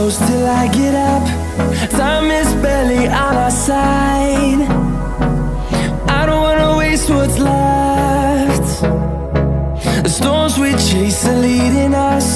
close till I get up. Time is barely on our side. I don't wanna waste what's left. The storms we chase are leading us.